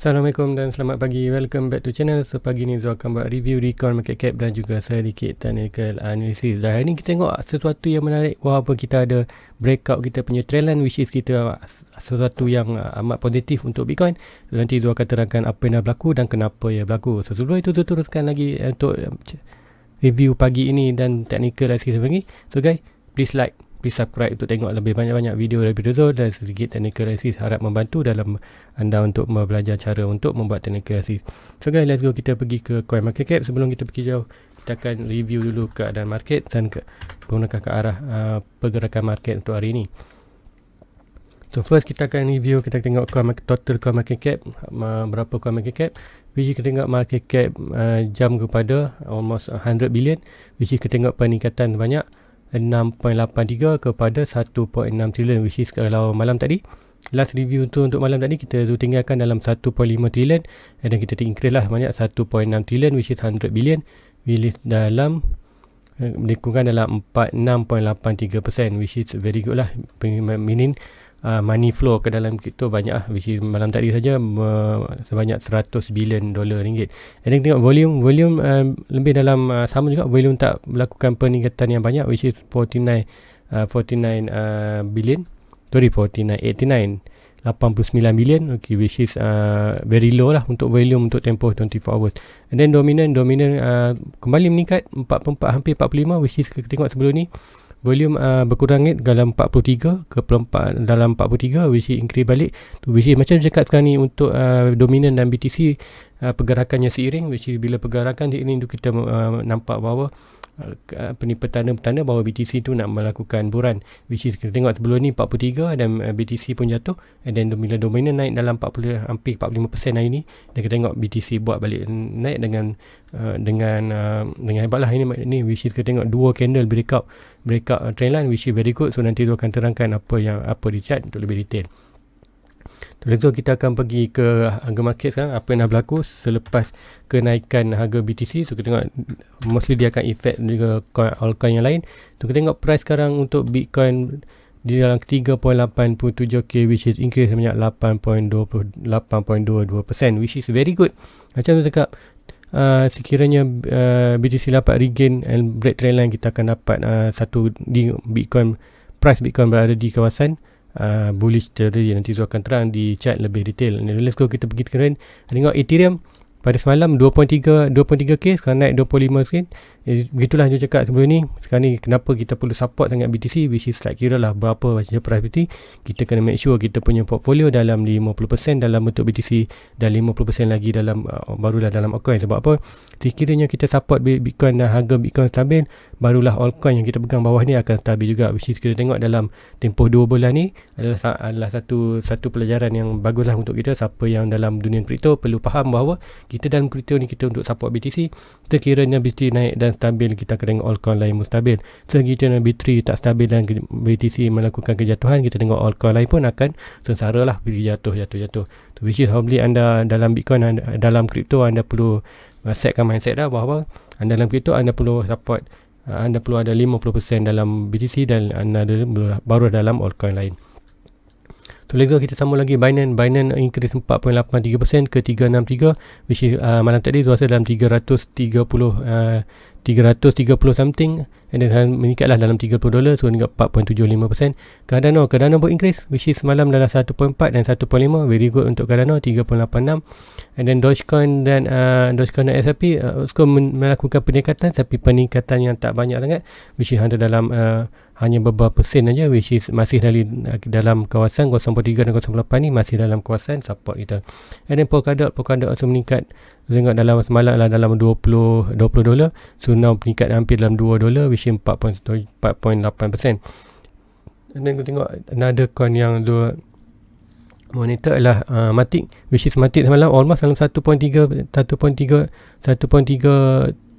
Assalamualaikum dan selamat pagi. Welcome back to channel. So pagi ni Zul akan buat review recon market cap dan juga sedikit technical analysis. Dan hari ni kita tengok sesuatu yang menarik. Walaupun kita ada breakout kita punya trendline, which is kita sesuatu yang amat positif untuk Bitcoin. So, nanti Zul akan terangkan apa yang dah berlaku dan kenapa ia berlaku. So sebelum itu teruskan lagi untuk review pagi ini dan technical analysis lagi. So guys, please like, please subscribe untuk tengok lebih banyak-banyak video daripada Zul dan sedikit technical analysis. Harap membantu dalam anda untuk belajar cara untuk membuat technical analysis. So guys, let's go, kita pergi ke coin market cap. Sebelum kita pergi jauh, kita akan review dulu keadaan market dan menggunakan ke arah pergerakan market untuk hari ini. So first kita akan review, kita tengok total coin market cap, berapa coin market cap. Which is kita tengok market cap jam kepada almost 100 billion, which is kita tengok peningkatan banyak 6.83 kepada 1.6 trilion, which is kalau malam tadi last review tu untuk malam tadi kita tu tinggalkan dalam 1.5 trilion dan kita increase lah banyak 1.6 trilion, which is 100 billion, which is dalam dikurangkan dalam 46.83%, which is very good lah, meaning money flow ke dalam kripto banyak lah, which is malam tadi saja sebanyak 100 billion dolar ringgit. Dan tengok volume lebih dalam sama juga, volume tak melakukan peningkatan yang banyak, which is 89 billion, sorry 89 billion, okay, which is very low lah untuk volume untuk tempoh 24 hours. And then dominant kembali meningkat 44, hampir 45, which is kita tengok sebelum ni volume berkurang dalam 43 ke dalam 43, which is increase balik, which is macam cakap sekarang ni untuk dominant dan BTC pergerakannya seiring, which is bila pergerakan seiring tu kita nampak bahawa petanda-petanda bahawa BTC tu nak melakukan buran, which is kita tengok sebelum ni 43 dan BTC pun jatuh, and then bila dominant naik dalam 40, hampir 45% hari ni, dan kita tengok BTC buat balik naik dengan hebat lah ini, which is kita tengok dua candle breakout trendline, which is very good. So nanti tu akan terangkan apa di chart untuk lebih detail. So kita akan pergi ke harga market sekarang, apa yang dah berlaku selepas kenaikan harga BTC. So kita tengok mostly dia akan effect juga altcoin yang lain. So kita tengok price sekarang untuk Bitcoin di dalam 3.87k, which is increase sebanyak 8.22%, which is very good. Macam tu cakap, sekiranya BTC dapat regain and break trendline, kita akan dapat satu di Bitcoin, price Bitcoin berada di kawasan bullish territory. Nanti tu akan terang di chart lebih detail. Let's go, kita pergi ke trend. Tengok Ethereum pada semalam 2.3k, sekarang naik 25 sikit. Begitulah dia cakap sebelum ni. Sekarang ni kenapa kita perlu support sangat BTC, which is like kira lah berapa macam price BTC. Kita kena make sure kita punya portfolio dalam 50% dalam bentuk BTC dan 50% lagi dalam barulah dalam altcoin. Sebab apa? Sekiranya kita support Bitcoin dan harga Bitcoin stabil, barulah altcoin yang kita pegang bawah ni akan stabil juga. Which is kita tengok dalam tempoh 2 bulan ni adalah satu pelajaran yang baguslah untuk kita. Siapa yang dalam dunia kripto perlu faham bahawa kita dalam kripto ni kita untuk support BTC. Sekiranya BTC naik dan stabil, kita akan tengok altcoin lain pun stabil. Sekiranya B3 tak stabil dan BTC melakukan kejatuhan, kita tengok altcoin lain pun akan sengsara lah, pergi jatuh. Which is probably anda dalam Bitcoin, dalam kripto anda perlu setkan mindset dah bahawa anda dalam kripto anda perlu support, anda perlu ada 50% dalam BTC dan anda baru dalam altcoin lain. So let's go, kita sambung lagi Binance increase 4.83% ke 363, which is malam tadi tu rasa dalam 330 something, and then meningkatlah dalam $30, so meningkat 4.75%. Cardano pun increase, which is malam dalam 1.4 dan 1.5, very good untuk Cardano 3.86. And then Dogecoin dan XRP melakukan peningkatan, tapi peningkatan yang tak banyak sangat, which is dalam hanya beberapa sen saja, which is masih dalam kawasan 0.3 dan 0.8 ni masih dalam kawasan support kita. And then Polkadot also meningkat, tengok dalam semalam lah dalam $20, so now meningkat hampir dalam $2, which is 4.8%. And then kita tengok another coin yang monitor adalah Matic, which is Matic semalam almost dalam 1.3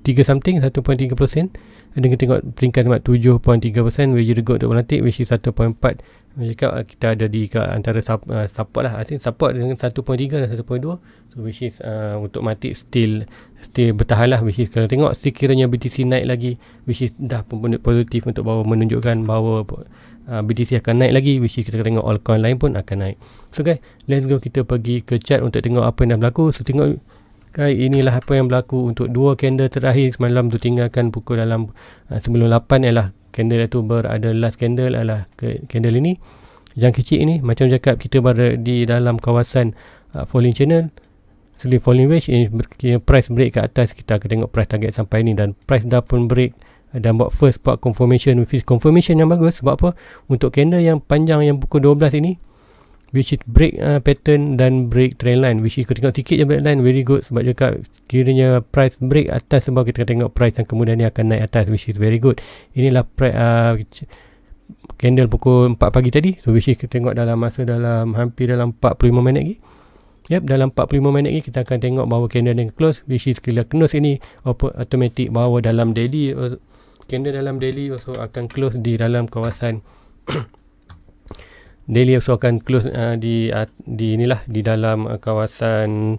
3 something, 1.3%. Dan kita tengok peringkat tempat 7.3%, very good untuk Baltic, which is 1.4. Cakap kita ada di antara support lah. Asyik support dengan 1.3 dan 1.2. So which is untuk Matic still bertahan lah. Which is kalau tengok sekiranya BTC naik lagi, which is dah pun positif untuk bahawa menunjukkan bahawa BTC akan naik lagi, which is kita tengok altcoin lain pun akan naik. So guys, let's go, kita pergi ke chart untuk tengok apa yang dah berlaku. So tengok guys, inilah apa yang berlaku untuk dua candle terakhir semalam tu, tinggalkan pukul dalam sebelum 8 ialah candle itu berada last candle adalah candle ini yang kecil ini. Macam cakap, kita berada di dalam kawasan falling channel, sleep falling wedge. Ini price break ke atas, kita akan tengok price target sampai ni, dan price dah pun break dan buat first part confirmation, which is confirmation yang bagus. Sebab apa? Untuk candle yang panjang yang pukul 12 ini, which is break pattern dan break trend line, which is kita tengok sikit je break line, very good. Sebab cakap kiranya price break atas, sebab kita tengok price yang kemudian ni akan naik atas, which is very good. Inilah candle pukul 4 pagi tadi. So which is kita tengok dalam masa hampir dalam 45 minit lagi. Dalam 45 minit lagi kita akan tengok bahawa candle yang close, which is bila close ini automatic bahawa dalam daily, candle dalam daily also akan close di dalam kawasan daily also akan close di inilah di dalam kawasan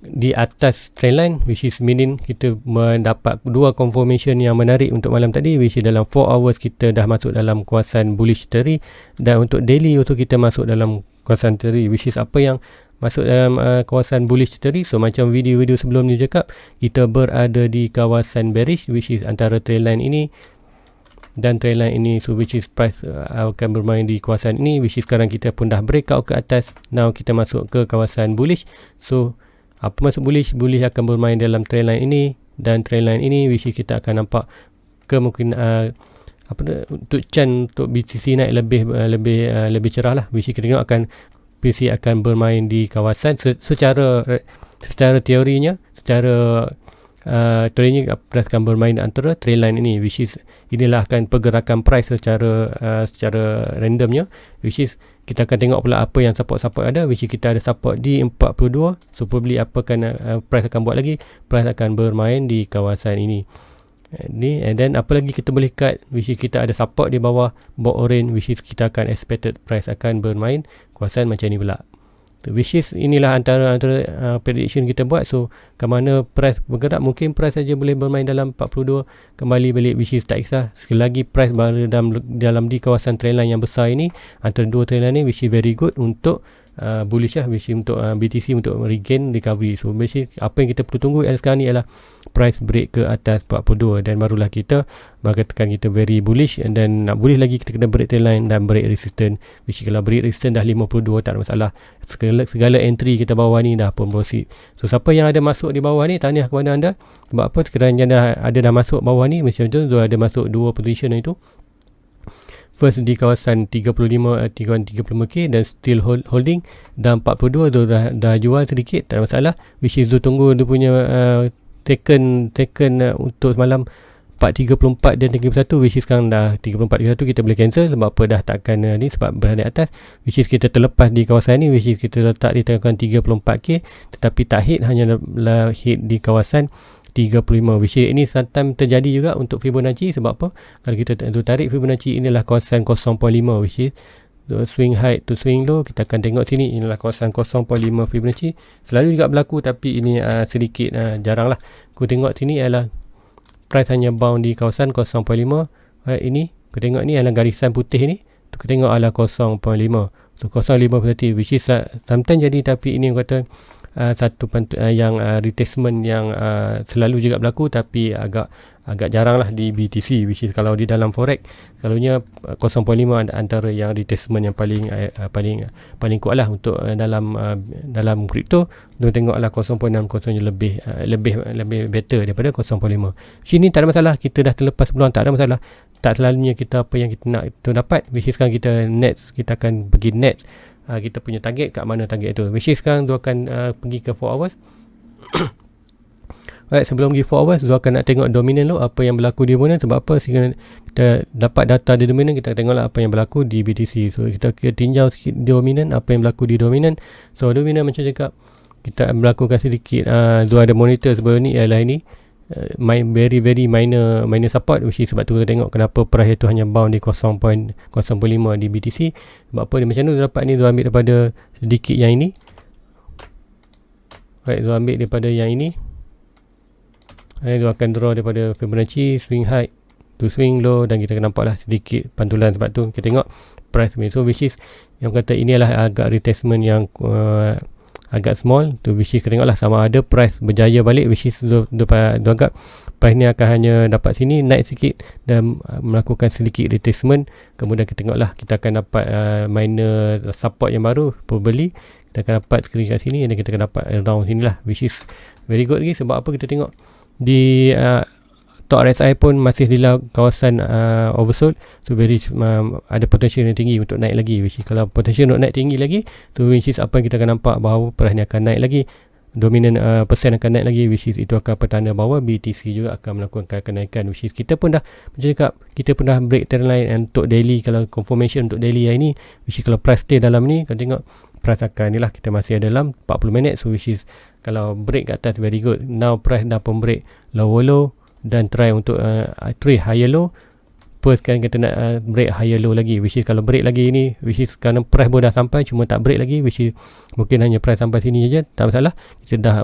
di atas trendline, which is meaning kita mendapat dua confirmation yang menarik untuk malam tadi, which is dalam 4 hours kita dah masuk dalam kawasan bullish territory, dan untuk daily also kita masuk dalam kawasan territory, which is apa yang masuk dalam kawasan bullish territory. So macam video-video sebelum ni cakap, kita berada di kawasan bearish, which is antara trendline ini dan trendline ini. So which is price akan bermain di kawasan ini, which is sekarang kita pun dah breakout ke atas. Now kita masuk ke kawasan bullish. So apa masuk bullish akan bermain dalam trendline ini dan trendline ini, which is kita akan nampak kemungkinan untuk Chan, untuk BTC naik lebih cerah lah, which is kita tengok akan BTC akan bermain di kawasan secara teorinya, secara teorinya price akan bermain antara trendline ini, which is inilah akan pergerakan price secara randomnya, which is kita akan tengok pula apa yang support ada, which is kita ada support di 42. So probably price akan buat lagi, price akan bermain di kawasan ini ni, and then apa lagi kita boleh cut, which is kita ada support di bawah orange, which is kita akan expected price akan bermain kawasan macam ni pula. Which is inilah antara prediction kita buat. So ke mana price bergerak, mungkin price saja boleh bermain dalam 42 kembali balik, which is tak kisah. Sekali lagi price berada dalam di kawasan trendline yang besar ini, antara dua trendline ni, which is very good untuk bullish lah, which is untuk BTC untuk regain recovery. So basically apa yang kita perlu tunggu sekarang ni ialah price break ke atas 42, dan barulah kita katakan kita very bullish, and then nak bullish lagi kita kena break trendline dan break resistance, which kalau break resistance dah 52 tak ada masalah. Segala entry kita bawah ni dah pun proceed. So siapa yang ada masuk di bawah ni, tahniah kepada anda. Sebab apa? Kerana dah masuk bawah ni macam tu, so ada masuk dua position itu. First di kawasan 35K dan still holding, dan 42 tu dah jual sedikit, tak ada masalah, which is tu tunggu dia punya taken untuk semalam 434 dan 31, which is sekarang dah 34.31, kita boleh cancel. Sebab apa? Dah takkan ni, sebab berada atas, which is kita terlepas di kawasan ni, which is kita letak di kawasan 34K, tetapi tak hit, hanya hit di kawasan 35, which is ini sometimes terjadi juga untuk Fibonacci. Sebab apa? Kalau kita tarik Fibonacci, inilah kawasan 0.5, which is swing high to swing low. Kita akan tengok sini, inilah kawasan 0.5 Fibonacci. Selalu juga berlaku, tapi ini sedikit jarang lah. Aku tengok sini ialah price hanya bound di kawasan 0.5. Ini aku tengok ni adalah garisan putih ni, aku tengok adalah 0.5. So 0.5 which is sometimes jadi, tapi ini kata satu yang retracement yang selalu juga berlaku, tapi agak jarang lah di BTC, which is kalau di dalam forex selalunya 0.5 antara yang retracement yang paling kuat lah untuk dalam kripto. Kita tengoklah 0.6 lebih better daripada 0.5. Sini tak ada masalah, kita dah terlepas peluang, tak ada masalah. Tak selalunya kita apa yang kita nak itu dapat, which is sekarang kita kita akan pergi net kita punya target kat mana target tu, which is sekarang dia akan pergi ke 4 hours. Alright, sebelum pergi 4 hours, dia akan nak tengok dominant lo, apa yang berlaku di dominant. Sebab apa? Sehingga kita dapat data di dominant, kita tengoklah apa yang berlaku di BTC. So kita tinjau sikit dominant, apa yang berlaku di dominant. So dominant macam cakap, kita melakukan sedikit ada monitor sebelum ni ialah ini very very minor support, which is sebab tu kita tengok kenapa price itu hanya bound di 0.05 di BTC. Sebab apa dia macam tu dapat ni, dia ambil daripada sedikit yang ini, right, dia ambil daripada yang ini, dia akan draw daripada Fibonacci swing high to swing low, dan kita akan nampak lah sedikit pantulan. Sebab tu kita tengok price ni, so which is yang kata ini adalah agak retracement yang agak small tu, which is kita tengok lah sama ada price berjaya balik, which is tu agak price ni akan hanya dapat sini naik sikit dan melakukan sedikit retracement. Kemudian kita tengok lah kita akan dapat minor support yang baru, probably kita akan dapat screen kat sini, dan kita akan dapat around sini lah, which is very good lagi. Sebab apa, kita tengok di top RSI pun masih di dalam kawasan oversold, so very ada potensial yang tinggi untuk naik lagi, which is kalau potensial untuk naik tinggi lagi tu, which is apa yang kita akan nampak bahawa price ni akan naik lagi, dominan persen akan naik lagi, which is itu akan petanda bahawa BTC juga akan melakukan kenaikan, which is kita pun dah macam cakap, kita pun dah break trendline untuk daily. Kalau confirmation untuk daily hari ni, which is kalau price stay dalam ni, kita tengok price akan ni lah, kita masih ada dalam 40 minit, so which is kalau break kat atas very good. Now price dah pun break lower low dan try untuk trade higher low. First kan kita nak break higher low lagi, which is kalau break lagi ni, which is kerana price pun dah sampai cuma tak break lagi, which is mungkin hanya price sampai sini je, tak masalah, kita dah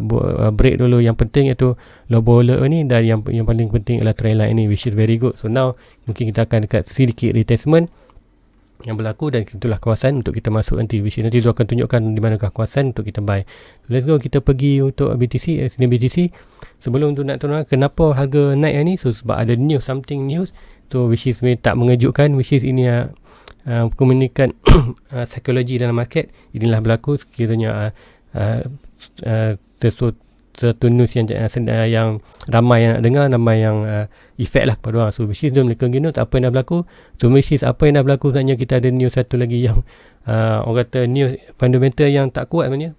break dulu. Yang penting iaitu lower low ni, dan yang paling penting adalah trend line ni, which is very good. So now mungkin kita akan dekat sedikit retracement yang berlaku, dan itulah kawasan untuk kita masuk nanti, which nanti tu akan tunjukkan di manakah kawasan untuk kita buy. So let's go, kita pergi untuk BTC, sini BTC. Sebelum tu nak turun, kenapa harga naik ni? So sebab ada news, something news, so which is tak mengejutkan, which is ini komunikan psikologi dalam market. Inilah berlaku sekiranya satu news yang ramai yang nak dengar, ramai yang efek lah kepada orang. So which is mereka gini, apa yang dah berlaku. So which is apa yang dah berlaku, sebenarnya kita ada news satu lagi yang orang kata news fundamental yang tak kuat sebenarnya,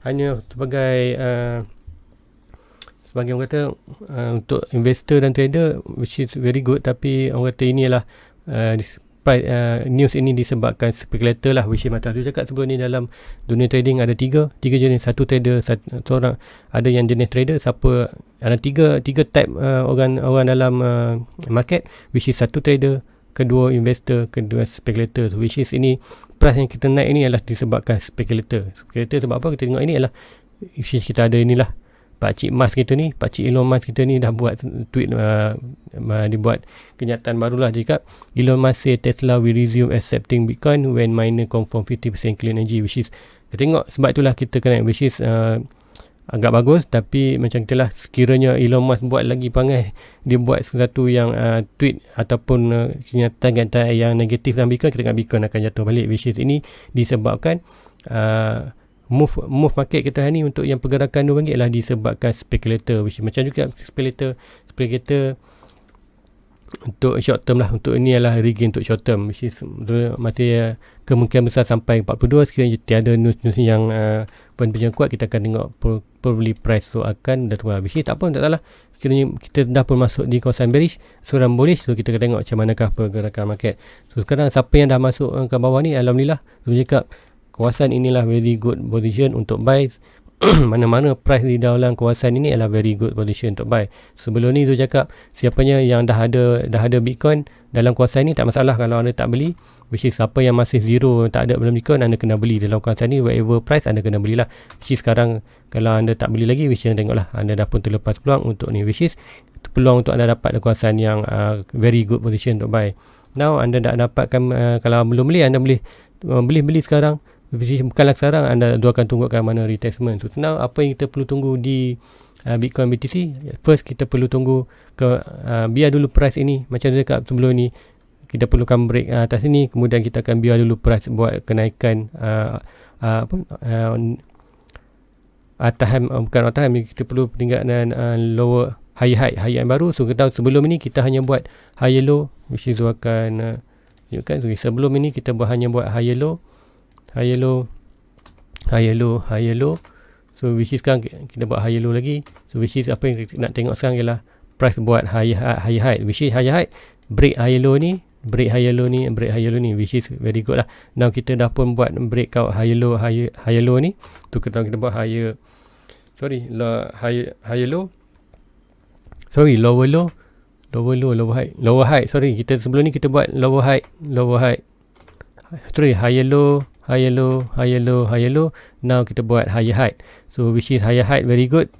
hanya sebagai orang kata untuk investor dan trader, which is very good. Tapi orang kata ini adalah news ini disebabkan spekulator lah, which is macam tu cakap sebelum ni, dalam dunia trading ada tiga jenis. Satu trader, satu orang, ada yang jenis trader, siapa ada tiga type orang dalam market, which is satu trader, kedua investor, kedua spekulator. So, which is ini price yang kita naik ini adalah disebabkan spekulator. Sebab apa kita tengok ini adalah, which is kita ada inilah Pakcik Musk kita ni, Pakcik Elon Musk kita ni dah buat tweet, dibuat kenyataan barulah. Dia cakap Elon Musk say Tesla will resume accepting Bitcoin when miner confirm 50% clean energy, which is kita tengok, sebab itulah kita kena, which is agak bagus. Tapi macam itulah, sekiranya Elon Musk buat lagi pangai, dia buat sesuatu yang tweet ataupun kenyataan yang negatif dalam Bitcoin, kita ingat Bitcoin akan jatuh balik, which is ini disebabkan move market kita hari ni untuk yang pergerakan RM2 adalah disebabkan spekulator, which macam juga spekulator untuk short term lah. Untuk ini adalah rigging untuk short term, which is masih kemungkinan besar sampai 42. Sekiranya tiada news yang pencapaian kuat, kita akan tengok probably price tu akan dah turun. Which is tak apa, tak salah. Sekiranya kita dah pun masuk di kawasan bearish, seorang bullish, so kita akan tengok macam manakah pergerakan market. So sekarang siapa yang dah masuk ke bawah ni, alhamdulillah, so cakap kawasan inilah very good position untuk buy. Mana-mana price di dalam kawasan ini adalah very good position untuk buy. Sebelum ni tu cakap, siapanya yang dah ada Bitcoin dalam kawasan ini, tak masalah kalau anda tak beli, which is siapa yang masih zero, tak ada dalam Bitcoin, anda kena beli dalam kawasan ini, whatever price anda kena belilah. Which is sekarang kalau anda tak beli lagi, which is tengoklah, anda dah pun terlepas peluang untuk ni, which is peluang untuk anda dapat kawasan yang very good position untuk buy. Now anda dah dapatkan, kalau belum beli, anda boleh beli sekarang. Bukanlah sekarang, anda akan tunggu ke mana retracement. So now apa yang kita perlu tunggu di Bitcoin BTC, first kita perlu tunggu ke biar dulu price ini, macam saya cakap sebelum ni, kita perlukan break atas ini, kemudian kita akan biar dulu price buat kenaikan bukan atas, kita perlu peningkatan lower high yang baru. So kita tahu sebelum ini kita hanya buat high low, which is akan tunjukkan. So sebelum ini kita hanya buat high low. So which is sekarang kita buat high low lagi. So which is apa yang kita nak tengok sekarang ialah price buat high, which is high break high low ni, break higher low ni, which is very good lah. Now kita dah pun buat breakout higher low ni. Tu kita buat higher low. Sorry, lower high. Sorry, kita sebelum ni kita buat lower high. Sorry, higher low. Now kita buat higher high. So which is higher high very good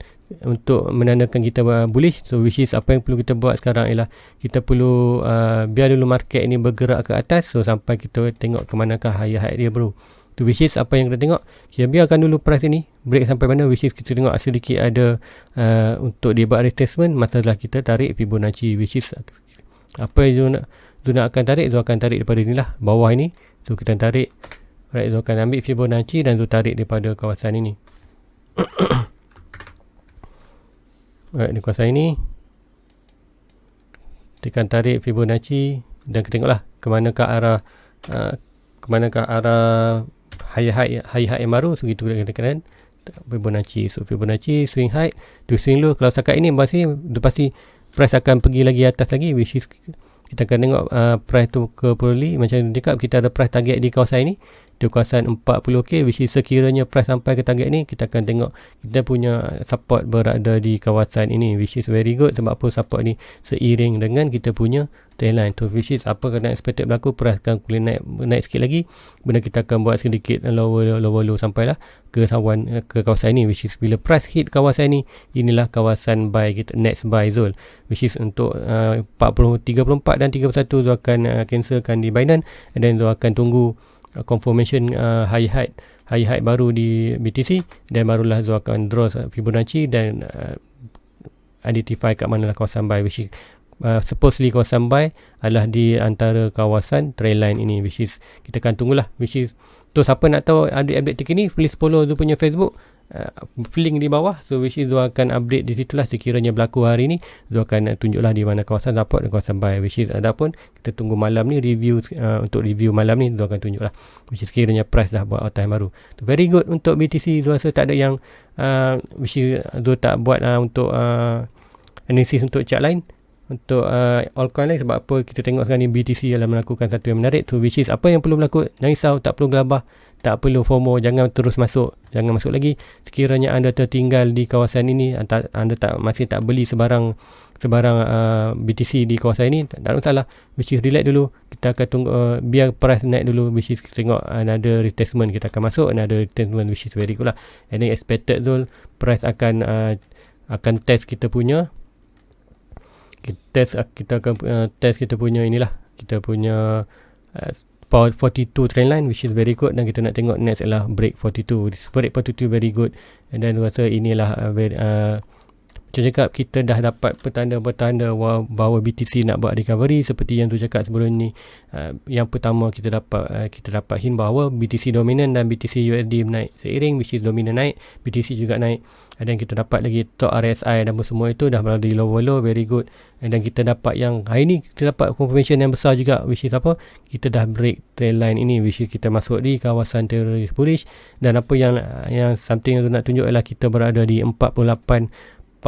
untuk menandakan kita bullish. So which is apa yang perlu kita buat sekarang ialah kita perlu biar dulu market ni bergerak ke atas. So sampai kita tengok ke manakah higher high dia bro. So which is apa yang kita tengok, kita biarkan dulu price ini break sampai mana, which is kita tengok sedikit ada untuk dia buat retracement. Masalah kita tarik Fibonacci, which is apa yang Zul akan tarik daripada inilah bawah ini. So kita tarik, right, Zul akan ambil Fibonacci dan Zul tarik daripada kawasan ini. Right, di kawasan ini kita akan tarik Fibonacci dan kita tengoklah ke manakah arah high yang baru. So gitu kita katakan Fibonacci. So Fibonacci swing high to swing low. Kalau setakat ini pasti price akan pergi lagi atas lagi, which is kita akan tengok price tu ke Purely. Macam yang cakap, kita ada price target di kawasan ini, di kawasan 40k, which is sekiranya price sampai ke target ni, kita akan tengok kita punya support berada di kawasan ini, which is very good. Sebab apa support ni seiring dengan kita punya trendline tu, which is apa kena expected berlaku, price akan boleh naik sikit lagi. Benda kita akan buat sedikit lower low sampailah ke kawasan ini, which is bila price hit kawasan ini, inilah kawasan buy kita, next buy zone, which is untuk 34 dan 31 tu akan cancelkan di Binance, and then tu akan tunggu confirmation high high baru di BTC, dan barulah tu akan draw Fibonacci dan identify kat manalah kawasan buy, which is supposedly kawasan buy adalah di antara kawasan trendline ini, which is kita akan tunggulah, which is tu siapa nak tahu update terkini, please follow tu punya Facebook, link di bawah. So which is tu akan update di situlah sekiranya berlaku hari ni, tu akan tunjuklah di mana kawasan support dan kawasan buy, which is adapun kita tunggu malam ni review, untuk review malam ni tu akan tunjuklah, which is sekiranya price dah buat all time baru. Tu very good untuk BTC. Tu rasa tak ada yang which is tu tak buat untuk analysis untuk chart lain, untuk altcoin lain. Sebab apa kita tengok sekarang ni BTC adalah melakukan satu yang menarik tu, which is apa yang perlu berlaku, jangan risau, tak perlu gelabah, tak perlu FOMO, jangan terus masuk, jangan masuk lagi. Sekiranya anda tertinggal di kawasan ini, anda masih tak beli sebarang BTC di kawasan ini, tak ada masalah, which is relax dulu, kita akan tunggu biar price naik dulu, which is tengok ada retracement, kita akan masuk, ada retracement, which is very good lah. And then expected tu price akan test kita punya kita akan test kita punya inilah, kita punya 42 trendline, which is very good, dan kita nak tengok next adalah break 42. Break 42 very good, and then rasa inilah macam cakap, kita dah dapat petanda-petanda bahawa BTC nak buat recovery. Seperti yang tu cakap sebelum ni, yang pertama kita dapat hint bahawa BTC dominan dan BTC USD naik seiring, which is dominan naik, BTC juga naik, dan kita dapat lagi top RSI dan semua itu dah berada di low, very good. Dan kita dapat yang hari ni kita dapat confirmation yang besar juga, which is apa, kita dah break trendline ini, which is kita masuk di kawasan teroris bullish. Dan apa yang something yang nak tunjuk ialah kita berada di 48%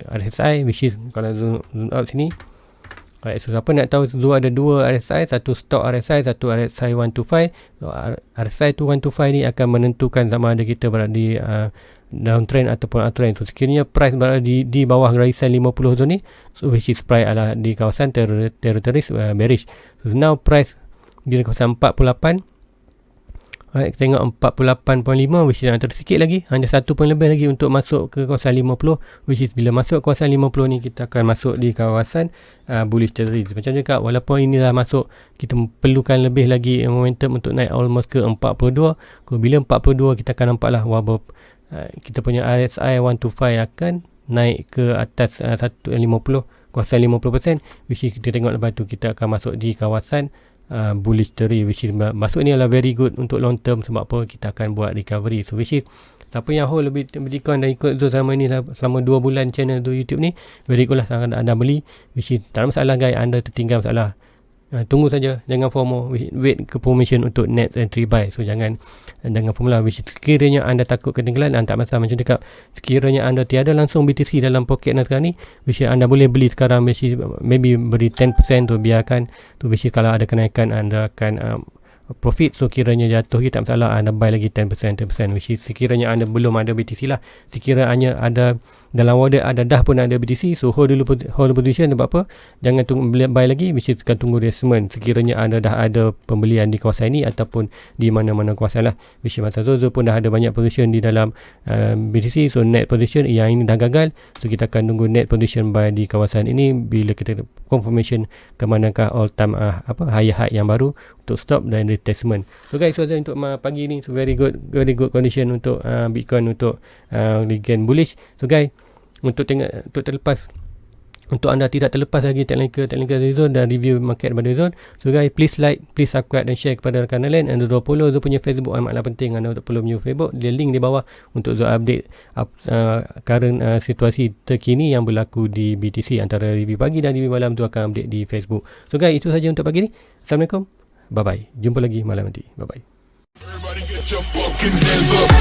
RSI, which is kalau zoom out sini. Alright, so siapa nak tahu, ada dua RSI, satu stock RSI, satu RSI 125. So, RSI 125 ni akan menentukan sama ada kita berada di downtrend ataupun uptrend. So sekiranya price berada di bawah garisan 50 tu ni, so which is price adalah di kawasan teroris bearish. So now price di kawasan 48. Alright, kita tengok 48.5, which is antara sikit lagi, hanya 1 poin lebih lagi untuk masuk ke kawasan 50, which is bila masuk kawasan 50 ni, kita akan masuk di kawasan bullish territory. Macam cakap, walaupun ini dah masuk, kita perlukan lebih lagi momentum untuk naik almost ke 42. Bila 42, kita akan nampak lah kita punya RSI 125 akan naik ke atas 150, kawasan 50%, which is kita tengok lepas tu kita akan masuk di kawasan bullish territory, which is masuk ni adalah very good untuk long term. Sebab apa, kita akan buat recovery. So which is siapa yang hold lebih Bitcoin dan ikut Zul selama ni, selama 2 bulan channel tu YouTube ni, very good lah, anda beli, which is tak ada masalah guys, anda tertinggal masalah. Tunggu saja, jangan FOMO, wait confirmation untuk net entry buy. So jangan formula which sekiranya anda takut ketinggalan, tak masalah. Macam cakap, sekiranya anda tiada langsung BTC dalam poket anda sekarang ni, which anda boleh beli sekarang, maybe beri 10% tu, biarkan tu, which kalau ada kenaikan anda akan profit. So kiranya jatuh kita tak masalah, anda buy lagi 10%, which is sekiranya anda belum ada BTC lah. Sekiranya ada dalam order ada dah pun ada BTC, so hold position. Sebab apa? Jangan tunggu buy lagi, which is akan tunggu reasement sekiranya anda dah ada pembelian di kawasan ini ataupun di mana-mana kawasan lah. Which is masa Zozo pun dah ada banyak position di dalam BTC, so net position yang ini dah gagal, so kita akan tunggu net position buy di kawasan ini. Bila kita confirmation ke manakah all time higher high yang baru untuk stop dan retracement. So guys, so untuk pagi ni, so very good condition untuk Bitcoin untuk weekend bullish. So guys, untuk terlepas, untuk anda tidak terlepas lagi technical zone dan review market pada zone, so guys, please like, please subscribe dan share kepada rakan lain, and juga follow Zul punya Facebook. Amatlah penting anda untuk follow punya Facebook, dia link di bawah untuk Zul update current situasi terkini yang berlaku di BTC. Antara review pagi dan review malam tu akan update di Facebook. So guys, itu saja untuk pagi ni. Assalamualaikum, bye bye, jumpa lagi malam nanti, bye bye. Everybody get your fucking hands up.